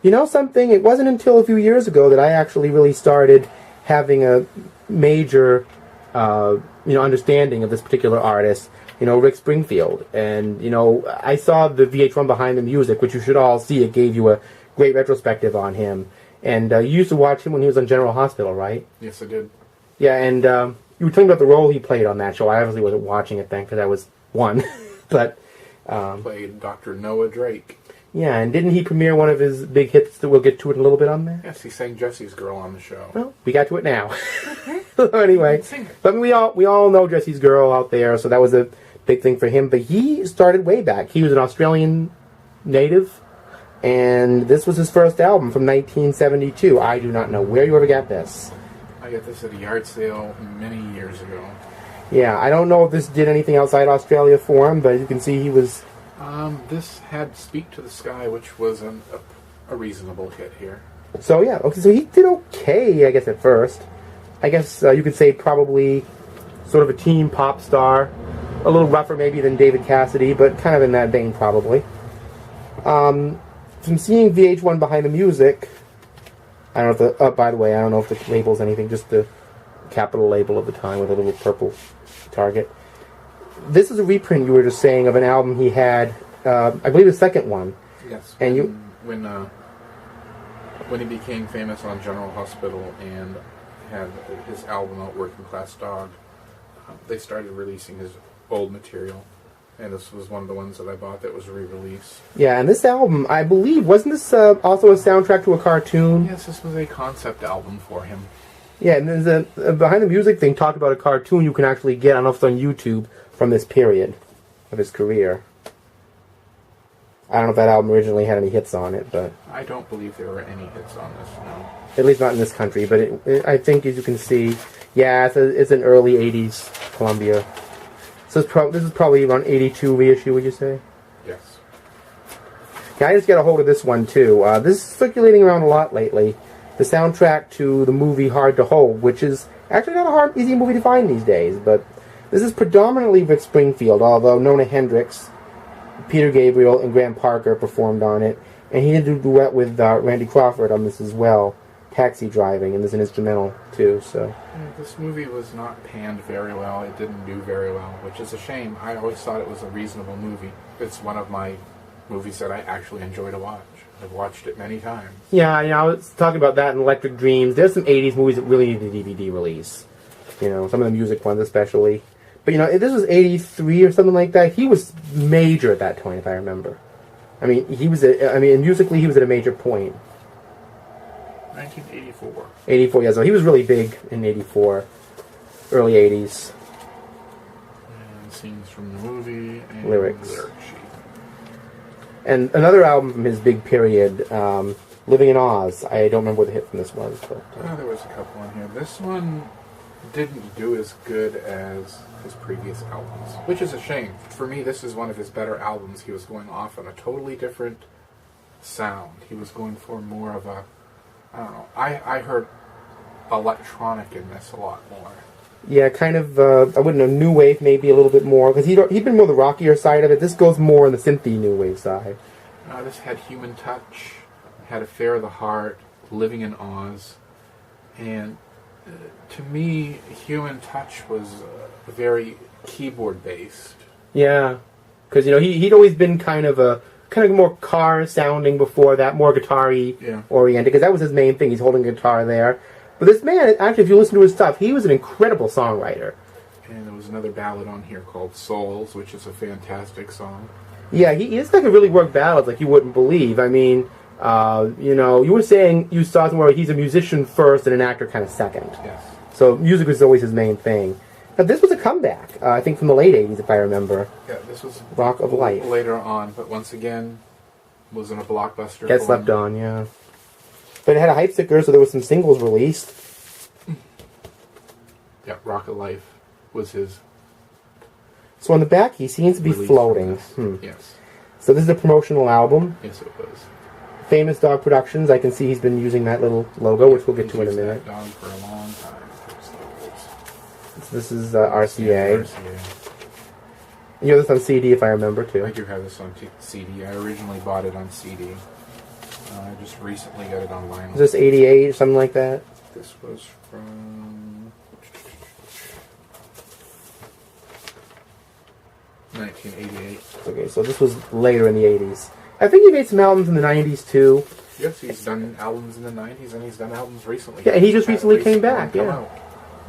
You know something? It wasn't until a few years ago that I actually really started having a major, understanding of this particular artist. Rick Springfield. And, I saw the VH1 Behind the Music, which you should all see. It gave you a great retrospective on him. And you used to watch him when he was on General Hospital, right? Yes, I did. Yeah, and you were talking about the role he played on that show. I obviously wasn't watching it then because I was one. But played Dr. Noah Drake. Yeah, and didn't he premiere one of his big hits that we'll get to it in a little bit on there? Yes, he sang Jesse's Girl on the show. Well, we got to it now. Anyway, but we all know Jesse's Girl out there, so that was a big thing for him. But he started way back. He was an Australian native, and this was his first album from 1972. I do not know where you ever got this. I got this at a yard sale many years ago. Yeah, I don't know if this did anything outside Australia for him, but you can see he was... This had Speak to the Sky, which was a reasonable hit here. So, yeah, okay, so he did okay, I guess, at first. I guess you could say probably sort of a teen pop star. A little rougher maybe than David Cassidy, but kind of in that vein probably. From seeing VH1 Behind the Music, I don't know if the... by the way, I don't know if the label's anything, just the capital label of the time with a little purple target. This is a reprint, you were just saying, of an album he had, I believe the second one. Yes. And when he became famous on General Hospital and had his album out, Working Class Dog, they started releasing his old material. And this was one of the ones that I bought that was a re-release. Yeah, and this album, I believe, wasn't this also a soundtrack to a cartoon? Yes, this was a concept album for him. Yeah, and there's a Behind the Music thing talked about a cartoon you can actually get, I don't know if it's on YouTube, from this period of his career. I don't know if that album originally had any hits on it, but... I don't believe there were any hits on this, no. At least not in this country, but I think, as you can see, yeah, it's an early 80s Columbia. So this is probably around 82 reissue, would you say? Yes. Yeah, I just got a hold of this one, too. This is circulating around a lot lately. The soundtrack to the movie Hard to Hold, which is actually not easy movie to find these days, but this is predominantly Rick Springfield, although Nona Hendrix, Peter Gabriel, and Graham Parker performed on it, and he did a duet with Randy Crawford on this as well, Taxi Driving, and there's an instrumental, too, so... This movie was not panned very well. It didn't do very well, which is a shame. I always thought it was a reasonable movie. It's one of my movies that I actually enjoy to watch. I've watched it many times. Yeah, I was talking about that in Electric Dreams. There's some 80s movies that really need a DVD release. Some of the music ones especially. But, if this was 83 or something like that, he was major at that point, if I remember. Musically, he was at a major point. 1984. 84, yeah, so he was really big in 84, early 80s. And scenes from the movie and lyrics. Lyric sheet. And another album from his big period, Living in Oz. I don't remember what the hit from this was. But, there was a couple on here. This one didn't do as good as his previous albums, which is a shame. For me, this is one of his better albums. He was going off on a totally different sound. He was going for more of a, I don't know, I heard electronic in this a lot more. Yeah, kind of, I wouldn't know, new wave maybe a little bit more, because he'd been more the rockier side of it. This goes more on the synthy new wave side. This had Human Touch, had Affair of the Heart, Living in Oz, and to me, Human Touch was very keyboard-based. Yeah, because, he'd always been kind of more car-sounding before that, more guitar-y oriented, because that was his main thing. He's holding a guitar there. But this man, actually, if you listen to his stuff, he was an incredible songwriter. And there was another ballad on here called Souls, which is a fantastic song. Yeah, he is like a really work ballads like you wouldn't believe. I mean, you were saying you saw somewhere he's a musician first and an actor kind of second. Yes. So music was always his main thing. Now, this was a comeback, I think from the late 80s, if I remember. Yeah, this was Rock of Life. Later on, but once again, was in a blockbuster. Get Slept On, yeah. But it had a hype sticker, so there was some singles released. Yeah, Rock of Life was his. So on the back, he seems to be floating. Yes. So this is a promotional album. Yes, it was. Famous Dog Productions. I can see he's been using that little logo, which we'll get to in a minute. That dog for a long time. So this is RCA. RCA. You have this on CD, if I remember, too. I do have this on CD. I originally bought it on CD. I just recently got it on vinyl. Is this 88 or something like that? This was from 1988. Okay, so this was later in the 80s. I think he made some albums in the 90s too. Yes, he's done albums in the 90s and he's done albums recently. Yeah, he just recently came back, yeah.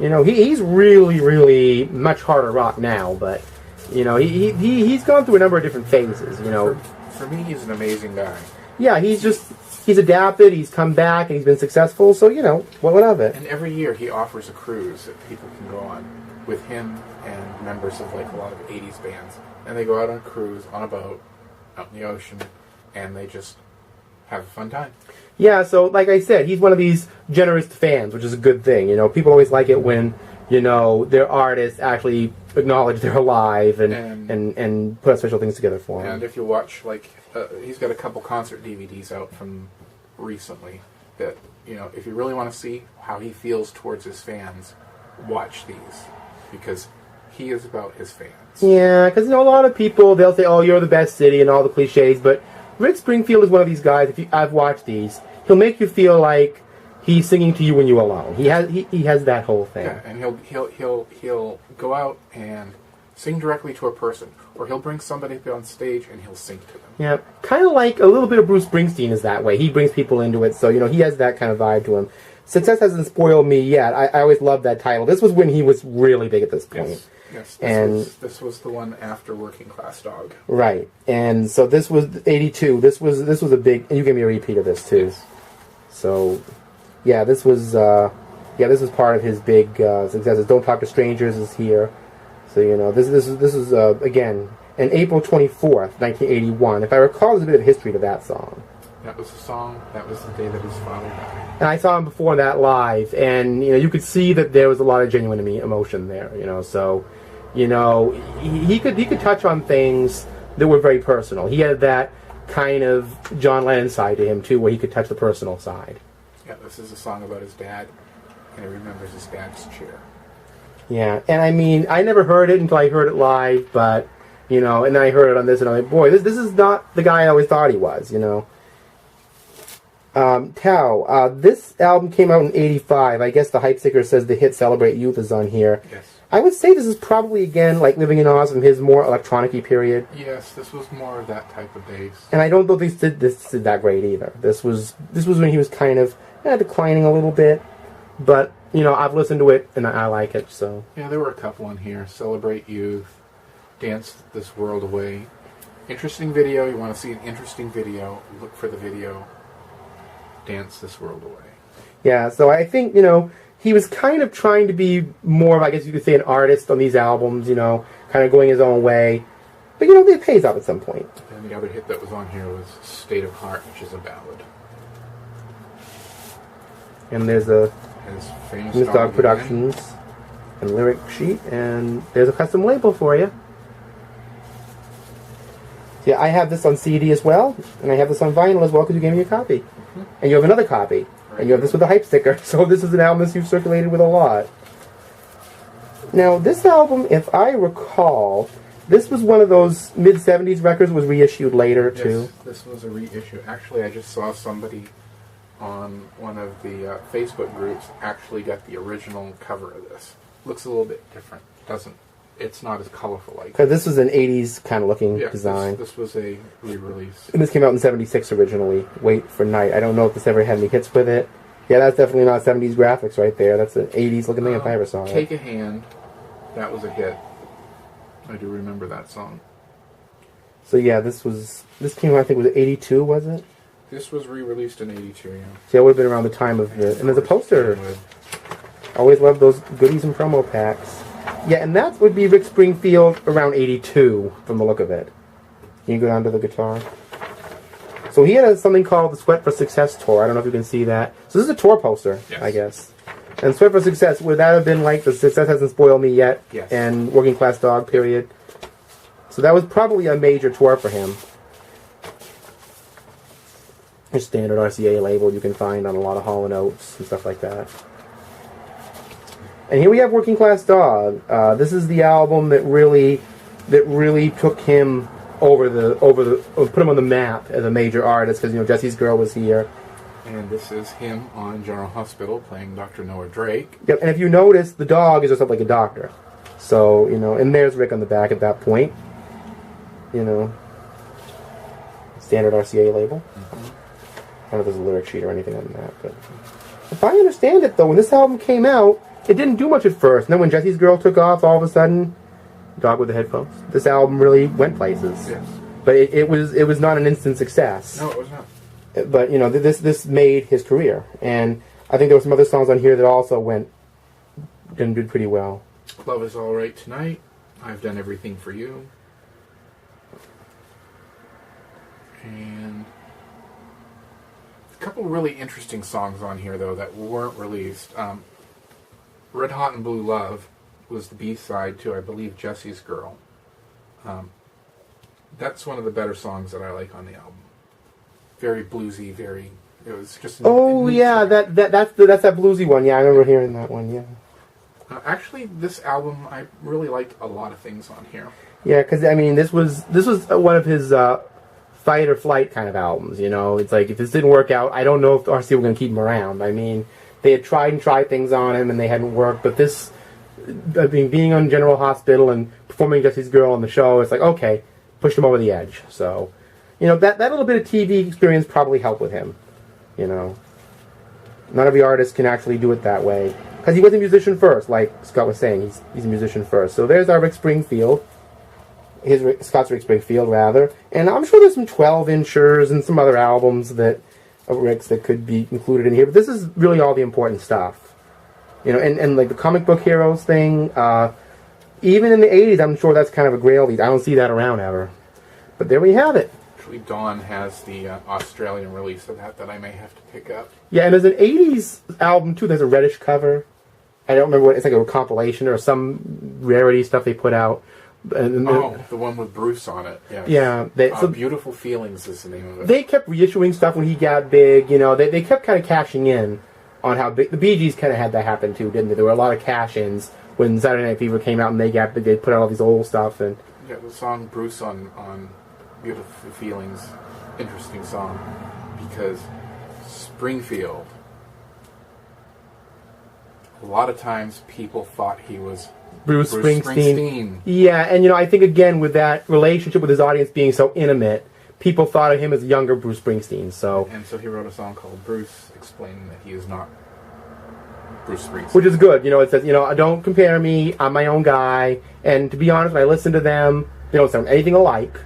You know, he's really, really much harder rock now, but, you know, he's gone through a number of different phases, you know. For me, he's an amazing guy. Yeah, he's adapted, he's come back, and he's been successful, so, you know, what of it? And every year he offers a cruise that people can go on with him and members of, like, a lot of 80s bands. And they go out on a cruise, on a boat, out in the ocean, and they just have a fun time. Yeah, so like I said, he's one of these generous fans, which is a good thing. You know, people always like it when, you know, their artists actually acknowledge they're alive and put special things together for them. And if you watch, like, he's got a couple concert DVDs out from recently that, you know, if you really want to see how he feels towards his fans, watch these. Because he is about his fans. Yeah, because, you know, a lot of people, they'll say, oh, you're the best city and all the cliches, but Rick Springfield is one of these guys, I've watched these, he'll make you feel like he's singing to you when you're alone. He has that whole thing. Yeah, and he'll go out and sing directly to a person, or he'll bring somebody up on stage and he'll sing to them. Yeah, kind of like a little bit of Bruce Springsteen is that way. He brings people into it, so, you know, he has that kind of vibe to him. Success Hasn't Spoiled Me Yet. I always loved that title. This was when he was really big at this point. Yes, this was the one after Working Class Dog. Right, and so this was 82. This was a big. And you gave me a repeat of this too. Yes. So, yeah, this was part of his big successes. Don't Talk to Strangers is here. So you know this is again on April 24th, 1981. If I recall, there's a bit of history to that song. That was the song. That was the day that his father died. And I saw him before that live, and you know you could see that there was a lot of genuine emotion there. You know, so. You know, he could touch on things that were very personal. He had that kind of John Lennon side to him too, where he could touch the personal side. Yeah, this is a song about his dad, and he remembers his dad's chair. Yeah, and I mean, I never heard it until I heard it live, but you know, and then I heard it on this, and I'm like, boy, this is not the guy I always thought he was. You know. Tao, this album came out in '85. I guess the hype sticker says the hit "Celebrate Youth" is on here. Yes. I would say this is probably, again, like Living in Oz from his more electronic-y period. Yes, this was more of that type of bass. And I don't think this did that great either. This was when he was kind of declining a little bit. But, you know, I've listened to it, and I like it, so. Yeah, there were a couple on here. Celebrate Youth, Dance This World Away. Interesting video. You want to see an interesting video, look for the video. Dance This World Away. Yeah, so I think, you know, he was kind of trying to be more of, I guess you could say, an artist on these albums, you know, kind of going his own way. But, you know, it pays off at some point. And the other hit that was on here was State of Heart, which is a ballad. And there's a his famous Dog Productions and lyric sheet, and there's a custom label for you. So yeah, I have this on CD as well, and I have this on vinyl as well because you gave me a copy. Mm-hmm. And you have another copy. And you have this with a hype sticker, so this is an album that you've circulated with a lot. Now, this album, if I recall, this was one of those mid-70s records, was reissued later, too. Yes, this was a reissue. Actually, I just saw somebody on one of the Facebook groups actually got the original cover of this. Looks a little bit different. It's not as colorful like. Because this was an 80s kind of looking design. This was a re-release. And this came out in 76 originally. Wait for Night. I don't know if this ever had any hits with it. Yeah, that's definitely not 70s graphics right there. That's an 80s looking thing if I ever saw it. Take a Hand. That was a hit. I do remember that song. So yeah, this came out, I think, was it 82, was it? This was re-released in 82, yeah. So it would have been around the time of the... And there's a poster. Always love those goodies and promo packs. Yeah, and that would be Rick Springfield around 82, from the look of it. Can you go down to the guitar? So he had something called the Sweat for Success tour. I don't know if you can see that. So this is a tour poster, I guess. And Sweat for Success, would that have been like the Success Hasn't Spoiled Me Yet? Yes. And Working Class Dog period? So that was probably a major tour for him. A standard RCA label you can find on a lot of Hall & Oates and stuff like that. And here we have Working Class Dog. This is the album that really took him put him on the map as a major artist because Jesse's Girl was here. And this is him on General Hospital playing Dr. Noah Drake. Yep, and if you notice, the dog is just up like a doctor. So, and there's Rick on the back at that point. Standard RCA label. I don't know if there's a lyric sheet or anything on that, but if I understand it, though, when this album came out, it didn't do much at first. And then when Jesse's Girl took off, all of a sudden, dog with the headphones, this album really went places. Yes. But it was not an instant success. No, it was not. But this made his career, and I think there were some other songs on here that also did pretty well. Love Is All Right Tonight. I've Done Everything for You. And a couple really interesting songs on here, though, that weren't released. Red Hot and Blue Love was the B-side to, I believe, Jesse's Girl. That's one of the better songs that I like on the album. Very bluesy, it was just... Yeah, that's that bluesy one. Yeah, I remember hearing that one, yeah. Actually, this album, I really liked a lot of things on here. Yeah, because, this was one of his fight or flight kind of albums, It's like, if this didn't work out, I don't know if RC were going to keep him around. They had tried things on him, and they hadn't worked, but this, being on General Hospital and performing Jesse's Girl on the show, it's like, okay, pushed him over the edge, so... that little bit of TV experience probably helped with him. Not every artist can actually do it that way. Because he was a musician first, like Scott was saying. He's a musician first. So there's our Rick Springfield. Scott's Rick Springfield, rather. And I'm sure there's some 12-inchers and some other albums of Rick's that could be included in here. But this is really all the important stuff. And like the comic book heroes thing, even in the 80s, I'm sure that's kind of a grail. I don't see that around ever. But there we have it. Actually, Dawn has the Australian release of that I may have to pick up. Yeah, and there's an 80s album, too. There's a reddish cover. I don't remember what, it's like a compilation or some rarity stuff they put out. The one with Bruce on it. Yes. Yeah. Beautiful Feelings is the name of it. They kept reissuing stuff when he got big. They kept kind of cashing in on how big. The Bee Gees kind of had that happen, too, didn't they? There were a lot of cash-ins when Saturday Night Fever came out and they got big. They put out all these old stuff. And yeah, the song Bruce on Beautiful Feelings, interesting song, because Springfield, a lot of times people thought he was Bruce Springsteen. Yeah, and I think again with that relationship with his audience being so intimate, people thought of him as a younger Bruce Springsteen. And so he wrote a song called Bruce, explaining that he is not Bruce Springsteen. Which is good. It says, don't compare me, I'm my own guy. And to be honest, when I listen to them, they don't sound anything alike.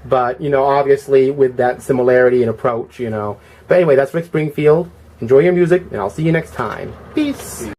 But, obviously with that similarity and approach, But anyway, that's Rick Springfield. Enjoy your music, and I'll see you next time. Peace.